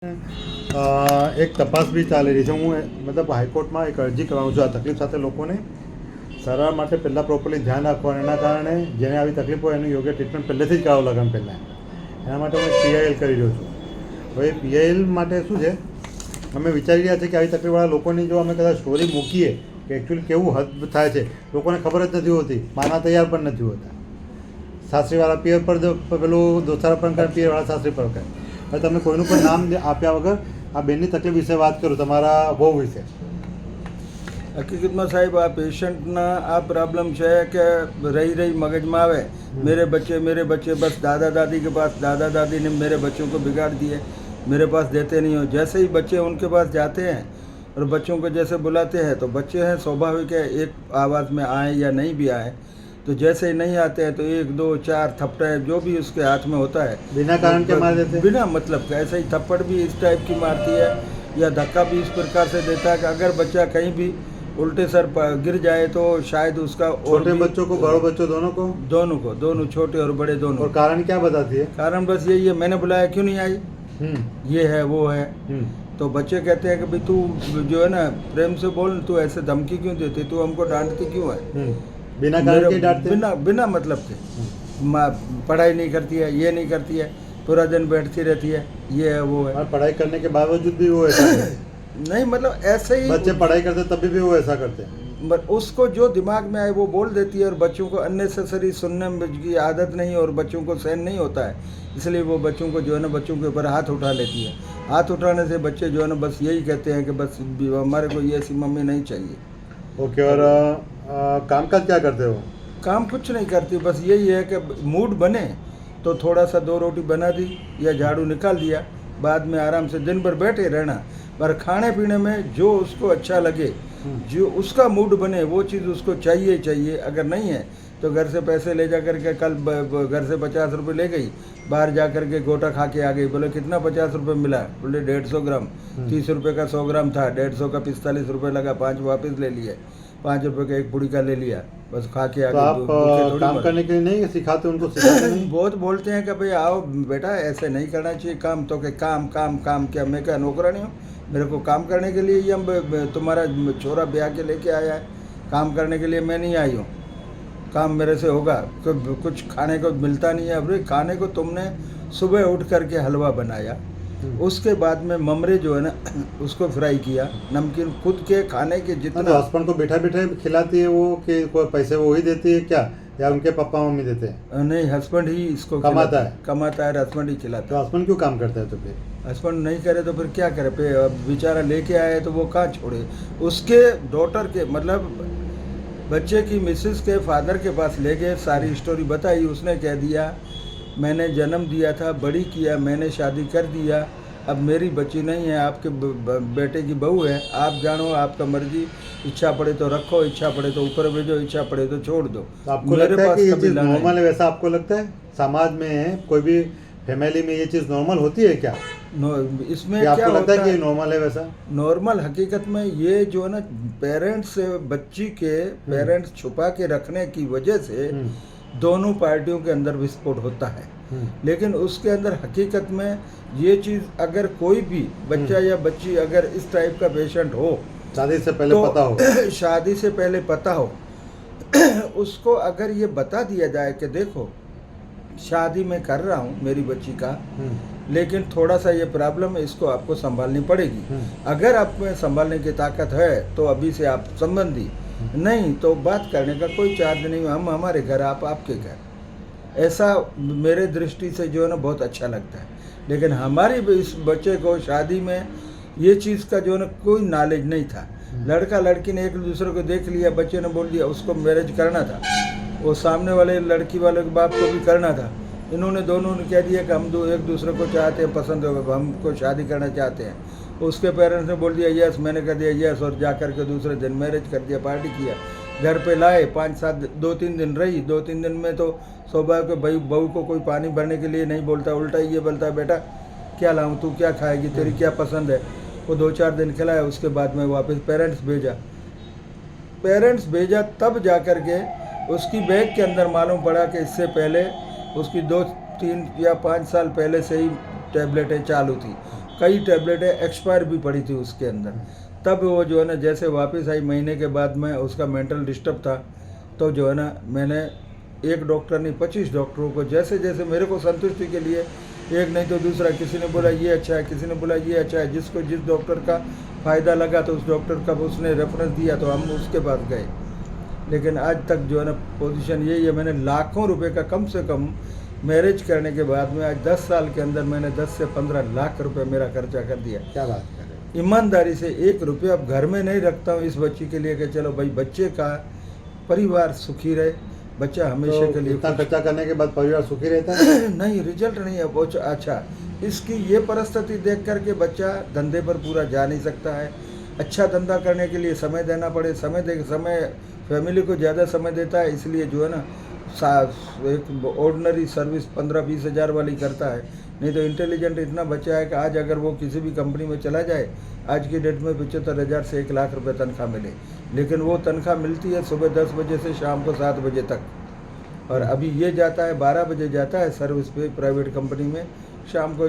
એક તપાસ બી ચાલી રહી છે. હું મતલબ હાઈકોર્ટમાં એક અરજી કરાવું છું. આ તકલીફ સાથે લોકોને સારવાર માટે પહેલાં પ્રોપરલી ધ્યાન રાખવાનું, એના કારણે જેને આવી તકલીફ હોય એનું યોગ્ય ટ્રીટમેન્ટ પહેલેથી જ કરાવવું લગન પહેલાં. એના માટે હું પીઆઈએલ કરી રહ્યો છું. હવે પીઆઈએલ માટે શું છે, અમે વિચારી રહ્યા છીએ કે આવી તકલીફવાળા લોકોની જો અમે કદાચ સ્ટોરી મૂકીએ કે એકચ્યુઅલી કેવું હદ થાય છે, લોકોને ખબર જ નથી હોતી, માનવા તૈયાર પણ નથી હોતા. સાસરીવાળા પિયર પર પેલું દોસ્તારા પણ કરે, પિયરવાળા સાસરી પર કરે. હવે તમે કોઈનું પણ નામ આપ્યા વગર આ બેનની તકલીફ વિશે વાત કરો, તમારા બહુ વિશે. હકીકતમાં સાહેબ આ પેશન્ટના આ પ્રોબ્लम છે કે रही रही मगज में आवे, मेरे बच्चे बस दादा दादी के पास, दादा दादी ने मेरे बच्चों को बिगाड़ दिए, मेरे पास देते नहीं हो. जैसे ही बच्चे उनके पास जाते हैं और बच्चों को जैसे बुलाते हैं तो बच्चे हैं स्वाभाविक है एक आवाज़ में आए या नहीं भी आए, तो जैसे ही नहीं आते हैं तो 1 2 4 थप्पड़ जो भी उसके हाथ में होता है बिना कारण के मार देते हैं, बिना मतलब के. ऐसे ही थप्पड़ भी इस टाइप की मारती है या धक्का भी इस प्रकार से देता है कि अगर बच्चा कहीं भी उल्टे सर गिर जाए तो शायद उसका छोटे बच्चों को, बड़ों बच्चों दोनों छोटे और बड़े दोनों. और कारण क्या बताती है? कारण बस यही है, मैंने बुलाया क्यों नहीं आई, ये है वो है. तो बच्चे कहते हैं कि भाई तू जो है ना प्रेम से बोल, तू ऐसे धमकी क्यों देती, तू हमको डांटती क्यों है, बिना कारण के डांटते, बिना मतलब के. पढ़ाई नहीं करती है, ये नहीं करती है, पूरा दिन बैठती रहती है, ये है वो है. और पढ़ाई करने के बावजूद भी वो ऐसा नहीं मतलब ऐसे ही बच्चे पढ़ाई करते तभी भी वो ऐसा करते हैं. उसको जो दिमाग में आए वो बोल देती है, और बच्चों को अननेसेसरी सुनने की आदत नहीं और बच्चों को सहन नहीं होता है, इसलिए वो बच्चों को जो है ना बच्चों के ऊपर हाथ उठा लेती है. हाथ उठाने से बच्चे जो है ना बस यही कहते हैं कि बस हमारे को ये ऐसी मम्मी नहीं चाहिए. ओके. और काम काज क्या करते हो? काम कुछ नहीं करती, बस यही है कि मूड बने तो थोड़ा सा 2 रोटी बना दी या झाड़ू निकाल दिया, बाद में आराम से दिन भर बैठे रहना. पर खाने पीने में जो उसको अच्छा लगे, जो उसका मूड बने वो चीज़ उसको चाहिए. अगर नहीं है तो घर से पैसे ले जा करके, कल घर से 50 रुपये ले गई, बाहर जा करके गोटा खा के आ गई. बोले कितना 50 रुपये मिला, बोले 150 ग्राम, 30 रुपये का 100 ग्राम था, 150 का 45 रुपये लगा, 5 वापस ले लिए, 5 रुपये का 1 पूड़ी का ले लिया, बस खा के आ तो गई. आप काम करने के लिए नहीं सिखाते उनको? सिखाते नहीं? बहुत बोलते हैं कि भाई आओ बेटा ऐसे नहीं करना चाहिए काम, तो कि काम काम काम क्या मैं क्या नौकरानी हूँ, मेरे को काम करने के लिए ही हम तुम्हारा छोरा ब्याह के लेके आया है, काम करने के लिए मैं नहीं आई हूँ. काम मेरे से होगा, कुछ खाने को मिलता नहीं है. अरे खाने को तुमने सुबह उठ करके हलवा बनाया, उसके बाद में ममरे जो है ना उसको फ्राई किया, नमकीन खुद के खाने के जितना. तो हस्बैंड को बैठा बैठा खिलाती है वो, कि कोई पैसे वो ही देती है क्या, या उनके पापा मम्मी देते हैं? नहीं, हस्बैंड ही इसको कमाता है, हस्बैंड ही खिलाता है. तो हस्बैंड क्यों काम करता है? तो फिर हस्बैंड नहीं करे तो फिर क्या करे, बेचारा लेके आए तो वो कहाँ छोड़े. उसके डॉटर के मतलब बच्चे की मिसेस के फादर के पास ले गए, सारी स्टोरी बताई. उसने कह दिया मैंने जन्म दिया था, बड़ी किया, मैंने शादी कर दिया, अब मेरी बच्ची नहीं है, आपके बेटे की बहू है, आप जानो, आपका मर्जी, इच्छा पड़े तो रखो, इच्छा पड़े तो ऊपर भेजो, इच्छा पड़े तो छोड़ दो. तो आपको लगता है कि ये चीज़ नॉर्मल है? वैसा आपको लगता है समाज में कोई भी फैमिली में ये चीज़ नॉर्मल होती है क्या? इसमें क्या क्या आपको लगता होता है कि नॉर्मल है वैसा? नॉर्मल हकीकत में ये जो है ना पेरेंट्स बच्ची के पेरेंट्स छुपा के रखने की वजह से दोनों पार्टियों के अंदर विस्फोट होता है. लेकिन उसके अंदर हकीकत में ये चीज़ अगर कोई भी बच्चा या बच्ची अगर इस टाइप का पेशेंट हो, शादी से पहले तो पता हो, शादी से पहले पता हो, उसको अगर ये बता दिया जाए कि देखो शादी मैं कर रहा हूँ मेरी बच्ची का, लेकिन थोड़ा सा ये प्रॉब्लम है, इसको आपको संभालनी पड़ेगी. अगर आप में संभालने की ताकत है तो अभी से आप संबंधी, नहीं तो बात करने का कोई चार्ज नहीं, हम हमारे घर, आप आपके घर. ऐसा मेरे दृष्टि से जो है ना बहुत अच्छा लगता है. लेकिन हमारी इस बच्चे को शादी में ये चीज़ का जो है ना कोई नॉलेज नहीं था. लड़का लड़की ने एक दूसरे को देख लिया, बच्चे ने बोल दिया उसको मैरिज करना था, वो सामने वाले लड़की वाले के बाप को भी करना था. इन्होंने दोनों ने कह दिया कि हम एक दूसरे को चाहते हैं, पसंद हो, हमको शादी करना चाहते हैं. उसके पेरेंट्स ने बोल दिया यस, मैंने कह दिया यस, और जा कर के दूसरे दिन मैरिज कर दिया, पार्टी किया, घर पे लाए, 5-7 2-3 दिन रही. 2-3 दिन में तो स्वाभाविक भाई बहू को कोई पानी भरने के लिए नहीं बोलता, उल्टा ये बोलता बेटा क्या लाऊं, तू क्या खाएगी, तेरी क्या पसंद है. वो 2-4 दिन खिलाया, उसके बाद में वापस पेरेंट्स भेजा तब जा कर के उसकी बैग के अंदर मालूम पड़ा कि इससे पहले उसकी 2-3 या 5 साल पहले से ही टैबलेटें चालू थी. कई टेबलेटें एक्सपायर भी पड़ी थी उसके अंदर। तब वो जो है ना जैसे वापस आई महीने के बाद में, उसका मेंटल डिस्टर्ब था, तो जो है ना मैंने एक डॉक्टर नहीं 25 डॉक्टरों को जैसे जैसे मेरे को संतुष्टि के लिए, एक नहीं तो दूसरा, किसी ने बोला ये अच्छा है, किसी ने बोला ये अच्छा है, जिसको जिस डॉक्टर का फ़ायदा लगा तो उस डॉक्टर का उसने रेफरेंस दिया तो हम उसके पास गए। लेकिन आज तक जो है ना पोजीशन यही है, मैंने लाखों रुपए का कम से कम मैरिज करने के बाद में आज 10 साल के अंदर मैंने 10 से 15 लाख रुपए मेरा खर्चा कर दिया। क्या बात कर रहे हैं। ईमानदारी से 1 रुपया अब घर में नहीं रखता हूँ इस बच्ची के लिए कि चलो भाई बच्चे का परिवार सुखी रहे, बच्चा हमेशा तो के लिए इतना खर्चा करने के बाद परिवार सुखी रहता है? नहीं, रिजल्ट नहीं है वो। अच्छा, इसकी ये परिस्थिति देख करके बच्चा धंधे पर पूरा जा नहीं सकता है। अच्छा धंधा करने के लिए समय देना पड़े, समय फैमिली को ज़्यादा समय देता है, इसलिए जो है ना एक ऑर्डिनरी सर्विस 15-20 हज़ार वाली करता है। नहीं तो इंटेलिजेंट इतना बच्चा है कि आज अगर वो किसी भी कंपनी में चला जाए, आज की डेट में 75,000 से 1 लाख रुपए तनख्वाह मिले, लेकिन वो तनख्वाह मिलती है सुबह 10 बजे से शाम को 7 बजे तक। और अभी ये जाता है 12 बजे जाता है सर्विस पे प्राइवेट कंपनी में, शाम को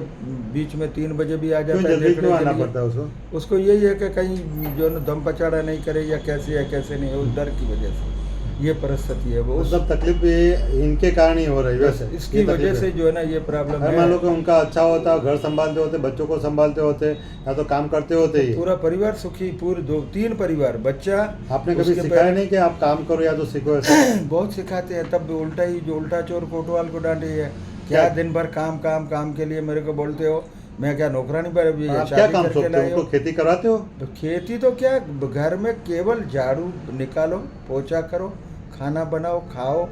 बीच में 3 बजे भी आ जाता है जल्दी देखने क्यों के आना लिए। पड़ता है उसको? उसको यही है कि कहीं जो है ना दम पचाड़ा नहीं करे या कैसे है कैसे नहीं, उस डर की वजह से ये परिस्थिति है। वो मतलब तकलीफ ये इनके कारण ही हो रही है वैसे? इसकी ये वजह तकलीफ से है। जो है ना ये प्रॉब्लम अरे है। मान लो कि उनका अच्छा होता, घर संभालते होते, बच्चों को संभालते होते, या तो काम करते होते ही, पूरा परिवार सुखी, पूरे 2-3 परिवार, बच्चा। आपने कभी उसके सिखाया नहीं कि आप काम करो या तो सीखो ऐसे? बहुत सिखाते हैं, तब भी उल्टा ही, जो उल्टा चोर कोतवाल को डांटे है। क्या क्या? दिन भर काम काम काम के लिए मेरे को बोलते हो, मैं क्या नौकरानी पर अभी आप क्या शादी काम करके सोचते हो? लाए हो? उनको खेती करवाते हो? तो खेती तो क्या, घर में केवल झाड़ू निकालो, पोछा करो, खाना बनाओ, खाओ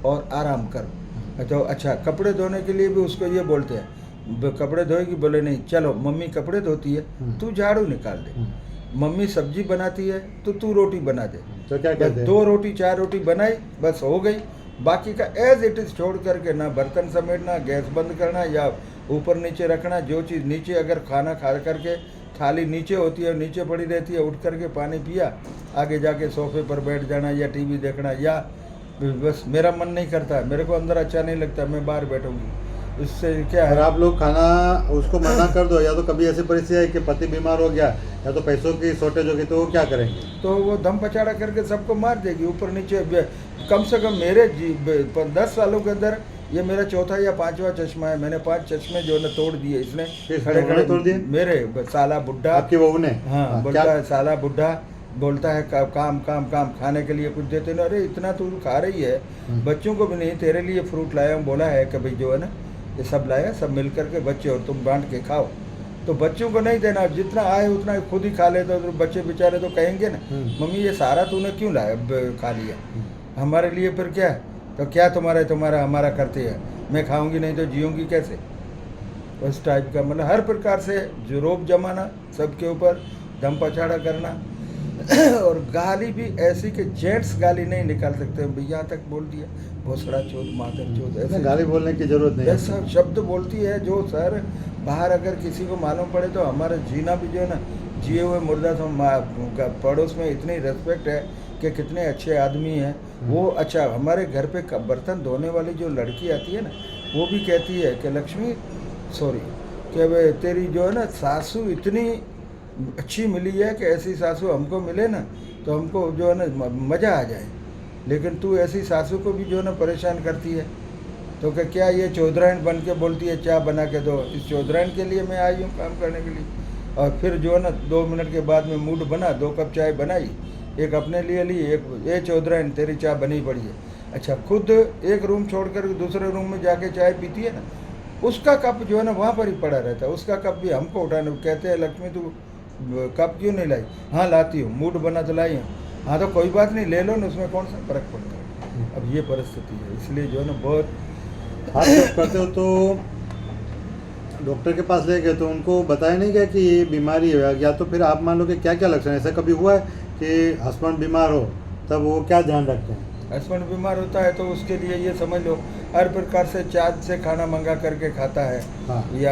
और आराम करो। तो अच्छा, कपड़े धोने के लिए भी उसको ये बोलते हैं, कपड़े धोएगी, बोले नहीं, चलो मम्मी कपड़े धोती है, तू झाड़ू निकाल दे। मम्मी सब्जी बनाती है तो तू रोटी बना दे। तो क्या बस कहते हैं? 2 रोटी 4 रोटी बनाई, बस हो गई। बाकी का एज इट इज़ छोड़ करके ना बर्तन समेटना, गैस बंद करना या ऊपर नीचे रखना। जो चीज़ नीचे, अगर खाना खा करके थाली नीचे होती है, नीचे पड़ी रहती है, उठ करके पानी पिया, आगे जाके सोफे पर बैठ जाना या टीवी देखना, या बस मेरा मन नहीं करता, मेरे को अंदर अच्छा नहीं लगता, मैं बाहर बैठूंगी। इससे क्या अगर है, आप लोग खाना उसको मना कर दो, या तो कभी ऐसी परिस्थिति है कि पति बीमार हो गया या तो पैसों की शॉर्टेज होगी, तो वो क्या करेंगे? तो वो दम पचाड़ा करके सबको मार देगी ऊपर नीचे। कम से कम मेरे 10 सालों के अंदर ये मेरा 4था या 5वां चश्मा है। मैंने 5 चश्मे जो है तोड़ दिए इसने। किसने? उन्होंने तोड़ दिए? मेरे साला बुड्ढा। आपकी बहू ने? हाँ, बोलता है साला बुड्ढा, बोलता है काम काम काम, खाने के लिए कुछ देते ना। अरे इतना तू खा रही है, बच्चों को भी नहीं, तेरे लिए फ्रूट लाया हूँ, बोला है कि भाई जो है ना ये सब लाया, सब मिल करके बच्चे और तुम बांट के खाओ। तो बच्चों को नहीं देना, जितना आए उतना खुद ही खा लेते। तो बच्चे बेचारे तो कहेंगे ना, मम्मी ये सारा तूने क्यों लाया, खा लिया, हमारे लिए फिर क्या? तो क्या तुम्हारा हमारा करते हैं, मैं खाऊंगी नहीं तो जीऊंगी कैसे? उस टाइप का, मतलब हर प्रकार से जो रोब जमाना, सबके ऊपर दम पछाड़ा करना। और गाली भी ऐसी कि जेंट्स गाली नहीं निकाल सकते। यहाँ तक बोल दिया, भोसड़ा चोद, मादर चोद, ऐसे ऐसे गाली बोलने की जरूरत नहीं है। ऐसा शब्द बोलती है जो सर बाहर अगर किसी को मालूम पड़े तो हमारा जीना भी जो है ना, जिए हुए मुर्दा तो पड़ोस में इतनी रेस्पेक्ट है कि कितने अच्छे आदमी हैं वो। अच्छा, हमारे घर पे बर्तन धोने वाली जो लड़की आती है ना, वो भी कहती है कि लक्ष्मी सॉरी, कि तेरी जो है ना सासू इतनी अच्छी मिली है कि ऐसी सासू हमको मिले ना तो हमको जो है ना मज़ा आ जाए, लेकिन तू ऐसी सासू को भी जो है ना परेशान करती है। तो क्या ये चौधराइन बन के बोलती है चाय बना के दो, इस चौधराइन के लिए मैं आई हूँ काम करने के लिए। और फिर जो है ना 2 मिनट के बाद में मूड बना, 2 कप चाय बनाई, एक अपने लिए ली, एक ये चौधराइन तेरी चाय बनी पड़ी है। अच्छा, खुद एक रूम छोड़ कर दूसरे रूम में जाके चाय पीती है ना, उसका कप जो है ना वहाँ पर ही पड़ा रहता है। उसका कप भी हमको उठाने कहते हैं, लक्ष्मी तू कप क्यों नहीं लाई? हाँ लाती हूँ, मूड बना तो लाई हूँ। हाँ तो कोई बात नहीं, ले लो ना, उसमें कौन सा फर्क पड़ता है। अब ये परिस्थिति है, इसलिए जो है ना बहुत। आप जब करते हो तो डॉक्टर के पास ले गए तो उनको बताया नहीं गया कि ये बीमारी है, या तो फिर आप मान लो कि क्या क्या लक्षण है? ऐसा कभी हुआ है कि हस्बैंड बीमार हो तब वो क्या ध्यान रखते हैं? हस्बैंड बीमार होता है तो उसके लिए ये समझ लो हर प्रकार से चार्ज से खाना मंगा करके खाता है। हाँ। या